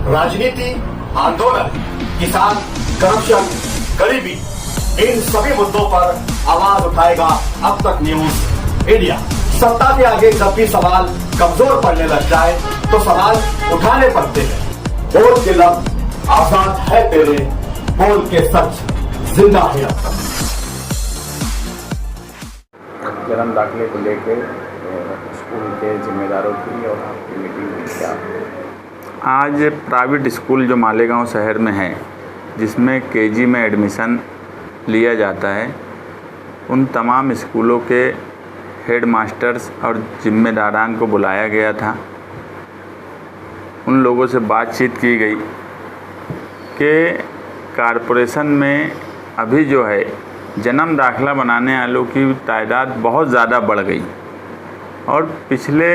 राजनीति, आंदोलन, किसान, करप्शन, गरीबी, इन सभी मुद्दों पर आवाज उठाएगा अब तक न्यूज इंडिया। सत्ता के आगे जब भी सवाल कमजोर पड़ने लग जाए तो सवाल उठाने पड़ते हैं। बोल के लफ्ज आजाद है तेरे, बोल के सच जिंदा है अब तक। जन्म दाखिले को लेकर स्कूल के जिम्मेदारों की और आपकी मीटिंग में क्या? आज प्राइवेट स्कूल जो मालेगांव शहर में है, जिसमें केजी में एडमिशन लिया जाता है, उन तमाम स्कूलों के हेड मास्टर्स और जिम्मेदारान को बुलाया गया था। उन लोगों से बातचीत की गई कि कारपोरेशन में अभी जो है जन्म दाखिला बनाने वालों की तादाद बहुत ज़्यादा बढ़ गई और पिछले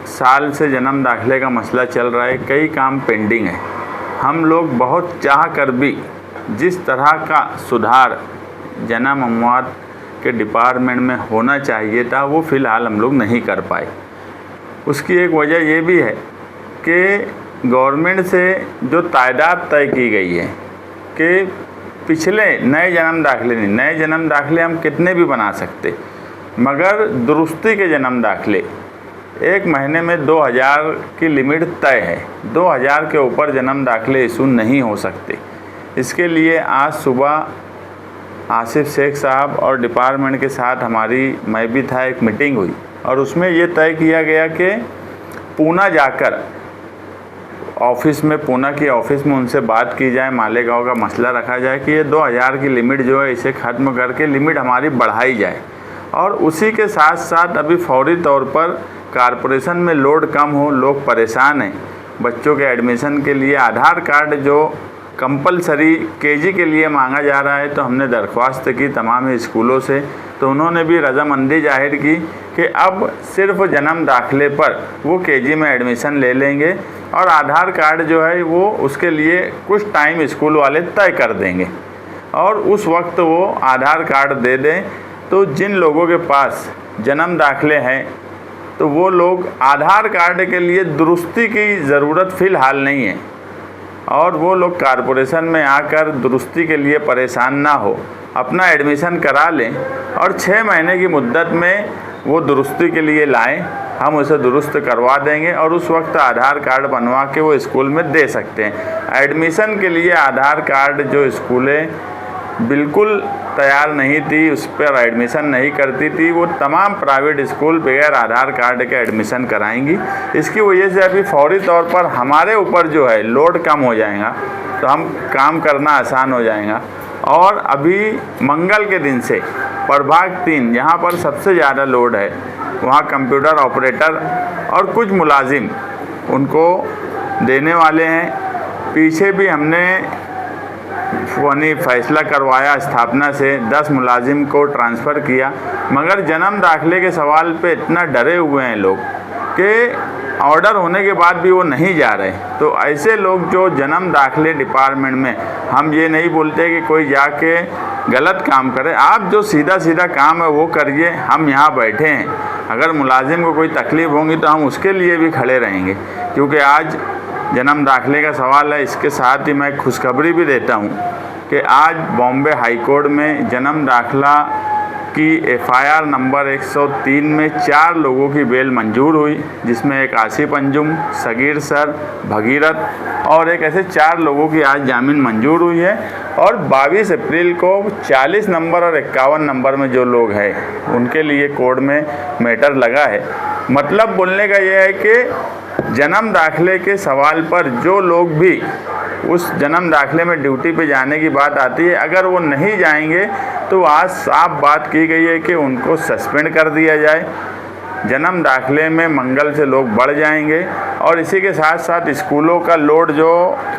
साल से जन्म दाखिले का मसला चल रहा है। कई काम पेंडिंग है। हम लोग बहुत चाह कर भी जिस तरह का सुधार जन्म अमवात के डिपार्टमेंट में होना चाहिए था, वो फ़िलहाल हम लोग नहीं कर पाए। उसकी एक वजह ये भी है कि गवर्नमेंट से जो तादाद तय की गई है कि पिछले नए जन्म दाखिले नहीं, नए जन्म दाखिले हम कितने भी बना सकते, मगर दुरुस्ती के जन्म दाखिले एक महीने में 2000 की लिमिट तय है। 2000 के ऊपर जन्म दाखिले इशू नहीं हो सकते। इसके लिए आज सुबह आसिफ शेख साहब और डिपार्टमेंट के साथ मैं भी था, एक मीटिंग हुई और उसमें ये तय किया गया कि पूना जाकर पूना की ऑफिस में उनसे बात की जाए, मालेगांव का मसला रखा जाए कि ये 2000 की लिमिट जो है इसे ख़त्म करके लिमिट हमारी बढ़ाई जाए। और उसी के साथ साथ अभी फौरी तौर पर कारपोरेशन में लोड कम हो, लोग परेशान हैं। बच्चों के एडमिशन के लिए आधार कार्ड जो कंपलसरी केजी के लिए मांगा जा रहा है, तो हमने दरख्वास्त की तमाम स्कूलों से, तो उन्होंने भी रजामंदी जाहिर की कि अब सिर्फ जन्म दाखिले पर वो केजी में एडमिशन ले लेंगे और आधार कार्ड जो है वो उसके लिए कुछ टाइम स्कूल वाले तय कर देंगे और उस वक्त वो आधार कार्ड दे दें। तो जिन लोगों के पास जन्म दाखिले हैं तो वो लोग आधार कार्ड के लिए दुरुस्ती की ज़रूरत फ़िलहाल नहीं है और वो लोग कारपोरेशन में आकर दुरुस्ती के लिए परेशान ना हो, अपना एडमिशन करा लें और 6 महीने की मुद्दत में वो दुरुस्ती के लिए लाएं। हम उसे दुरुस्त करवा देंगे और उस वक्त आधार कार्ड बनवा के वो स्कूल में दे सकते हैं। एडमिशन के लिए आधार कार्ड जो स्कूलें बिल्कुल तैयार नहीं थी, उस पर एडमिशन नहीं करती थी, वो तमाम प्राइवेट स्कूल बगैर आधार कार्ड के एडमिशन कराएंगी। इसकी वजह से अभी फौरी तौर पर हमारे ऊपर जो है लोड कम हो जाएगा, तो हम काम करना आसान हो जाएगा। और अभी मंगल के दिन से प्रभाग 3 जहाँ पर सबसे ज़्यादा लोड है, वहाँ कंप्यूटर ऑपरेटर और कुछ मुलाजिम उनको देने वाले हैं। पीछे भी हमने फैसला करवाया, स्थापना से 10 मुलाजिम को ट्रांसफ़र किया, मगर जन्म दाखिले के सवाल पे इतना डरे हुए हैं लोग कि ऑर्डर होने के बाद भी वो नहीं जा रहे। तो ऐसे लोग जो जन्म दाखिले डिपार्टमेंट में, हम ये नहीं बोलते कि कोई जाके गलत काम करे, आप जो सीधा सीधा काम है वो करिए। हम यहाँ बैठे हैं, अगर मुलाजिम को कोई तकलीफ़ होगी तो हम उसके लिए भी खड़े रहेंगे, क्योंकि आज जन्म दाखिले का सवाल है। इसके साथ ही मैं खुशखबरी भी देता हूँ कि आज बॉम्बे हाई कोर्ट में जन्म दाखिला की FIR नंबर 103 में 4 लोगों की बेल मंजूर हुई, जिसमें एक आसिफ अंजुम, सगीर सर, भगीरथ और एक ऐसे 4 लोगों की आज जामीन मंजूर हुई है। और 22 अप्रैल को 40 नंबर और 51 नंबर में जो लोग हैं उनके लिए कोर्ट में मैटर लगा है। मतलब बोलने का ये है कि जन्म दाखिले के सवाल पर जो लोग भी उस जन्म दाखिले में ड्यूटी पे जाने की बात आती है, अगर वो नहीं जाएंगे तो आज साफ बात की गई है कि उनको सस्पेंड कर दिया जाए। जन्म दाखिले में मंगल से लोग बढ़ जाएंगे और इसी के साथ साथ स्कूलों का लोड जो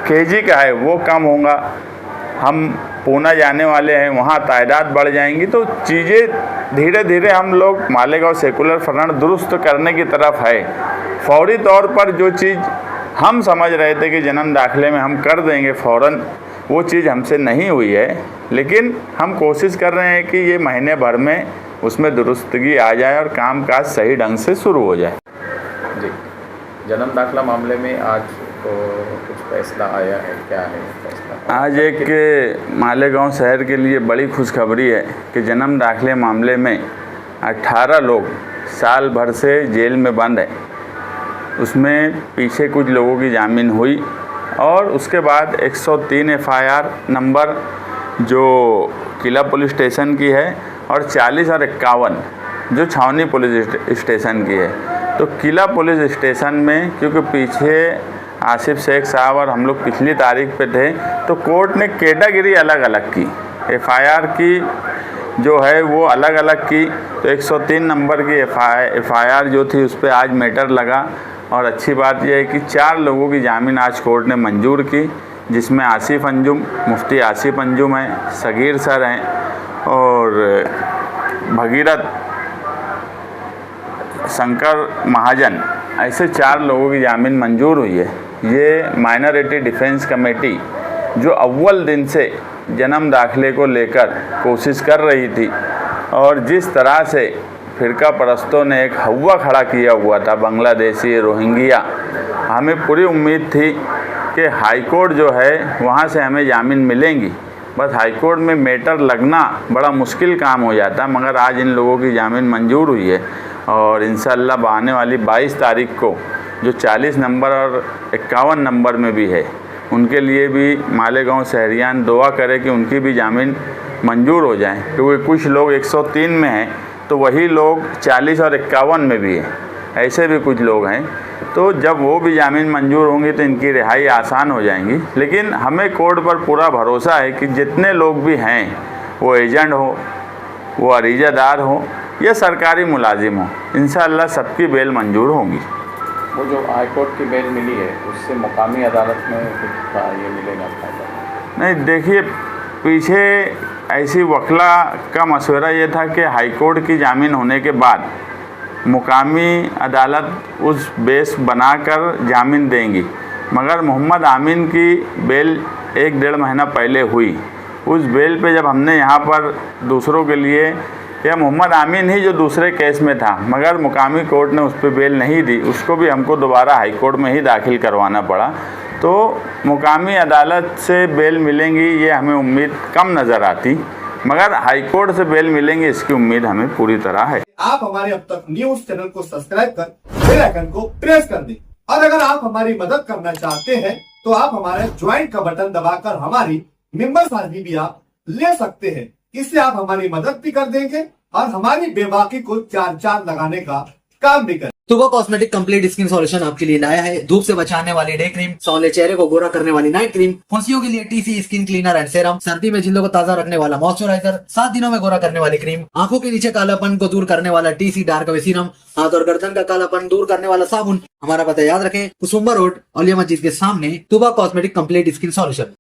केजी का है वो कम होगा। हम पूना जाने वाले हैं, वहाँ तादाद बढ़ जाएंगी, तो चीज़ें धीरे धीरे हम लोग मालेगांव सेकुलर फ्रंट दुरुस्त करने की तरफ है। फौरी तौर पर जो चीज़ हम समझ रहे थे कि जन्म दाखिले में हम कर देंगे फ़ौरन, वो चीज़ हमसे नहीं हुई है, लेकिन हम कोशिश कर रहे हैं कि ये महीने भर में उसमें दुरुस्तगी आ जाए और काम काज सही ढंग से शुरू हो जाए। जी, जन्म दाखिला मामले में आज तो कुछ फैसला आया है, क्या है फैसला? आज एक मालेगांव शहर के लिए बड़ी खुशखबरी है कि जन्म दाखिले मामले में 18 लोग साल भर से जेल में बंद है। उसमें पीछे कुछ लोगों की जामीन हुई और उसके बाद 103 एफआईआर नंबर जो किला पुलिस स्टेशन की है और 40 और 51 जो छावनी पुलिस स्टेशन की है। तो किला पुलिस स्टेशन में क्योंकि पीछे आसिफ शेख साहब और हम लोग पिछली तारीख पे थे, तो कोर्ट ने कैटेगरी अलग अलग की, एफआईआर की जो है वो अलग अलग की। तो 103 नंबर की एफआईआर जो थी उस पर आज मैटर लगा और अच्छी बात यह है कि 4 लोगों की जामीन आज कोर्ट ने मंजूर की, जिसमें आसिफ अंजुम, मुफ्ती आसिफ अंजुम हैं, सगीर सर हैं और भगीरथ शंकर महाजन, ऐसे 4 लोगों की जामीन मंजूर हुई है। ये माइनॉरिटी डिफेंस कमेटी जो अव्वल दिन से जन्म दाखिले को लेकर कोशिश कर रही थी और जिस तरह से फिरका परस्तों ने एक हवा खड़ा किया हुआ था बांग्लादेशी रोहिंग्या, हमें पूरी उम्मीद थी कि हाई कोर्ट जो है वहाँ से हमें जामीन मिलेंगी। बस हाई कोर्ट में मैटर लगना बड़ा मुश्किल काम हो जाता, मगर आज इन लोगों की जामीन मंजूर हुई है और इंशाअल्लाह आने वाली 22 तारीख को जो 40 नंबर और 51 नंबर में भी है उनके लिए भी मालेगांव शहरियान दुआ करें कि उनकी भी जामीन मंजूर हो जाए, क्योंकि कुछ लोग 103 में हैं तो वही लोग 40 और 51 में भी हैं, ऐसे भी कुछ लोग हैं। तो जब वो भी जामीन मंजूर होंगी तो इनकी रिहाई आसान हो जाएंगी। लेकिन हमें कोर्ट पर पूरा भरोसा है कि जितने लोग भी हैं, वो एजेंट हो, वो अरीजादार हो या सरकारी मुलाजिम हो, इंशाअल्लाह सबकी बेल मंजूर होंगी। वो जो हाई कोर्ट की बेल मिली है उससे मुकामी अदालत में कुछ ये मिलेगा फायदा? नहीं, देखिए पीछे ऐसी वकला का मशवरा ये था कि हाई कोर्ट की जामीन होने के बाद मुकामी अदालत उस बेस बनाकर जामीन देंगी, मगर मोहम्मद आमीन की बेल 1-1.5 महीना पहले हुई। उस बेल पे जब हमने यहाँ पर दूसरों के लिए, या मोहम्मद आमीन ही जो दूसरे केस में था, मगर मुकामी कोर्ट ने उस पर बेल नहीं दी, उसको भी हमको दोबारा हाई कोर्ट में ही दाखिल करवाना पड़ा। तो मुकामी अदालत से बेल मिलेंगी ये हमें उम्मीद कम नज़र आती, मगर हाई कोर्ट से बेल मिलेंगी इसकी उम्मीद हमें पूरी तरह है। आप हमारे अब तक न्यूज चैनल को सब्सक्राइब कर बेल आइकन को प्रेस कर दें और अगर आप हमारी मदद करना चाहते हैं तो आप हमारे ज्वाइन का बटन दबाकर हमारी मेंबर्स आदि भी आप ले सकते हैं। इससे आप हमारी मदद भी कर देंगे और हमारी बेबाकी को 4 लगाने का काम भी करें। तुबा कॉस्मेटिक कंप्लीट स्किन सॉल्यूशन आपके लिए लाया है धूप से बचाने वाली डे क्रीम, सौले चेहरे को गोरा करने वाली नाइट क्रीम, फुंसियों के लिए TC skin cleaner and serum, सर्दी में जिल्दों को ताजा रखने वाला मॉइस्चराइजर, 7 दिनों में गोरा करने वाली क्रीम, आंखों के नीचे कालापन को दूर करने वाला टीसी डार्क वे सीरम, हाथ और गर्दन का कालापन दूर करने वाला साबुन। हमारा पता याद रखें, कुसुम्बा रोड, औलिया मस्जिद के सामने, तुबा कॉस्मेटिक कंप्लीट स्किन सॉल्यूशन।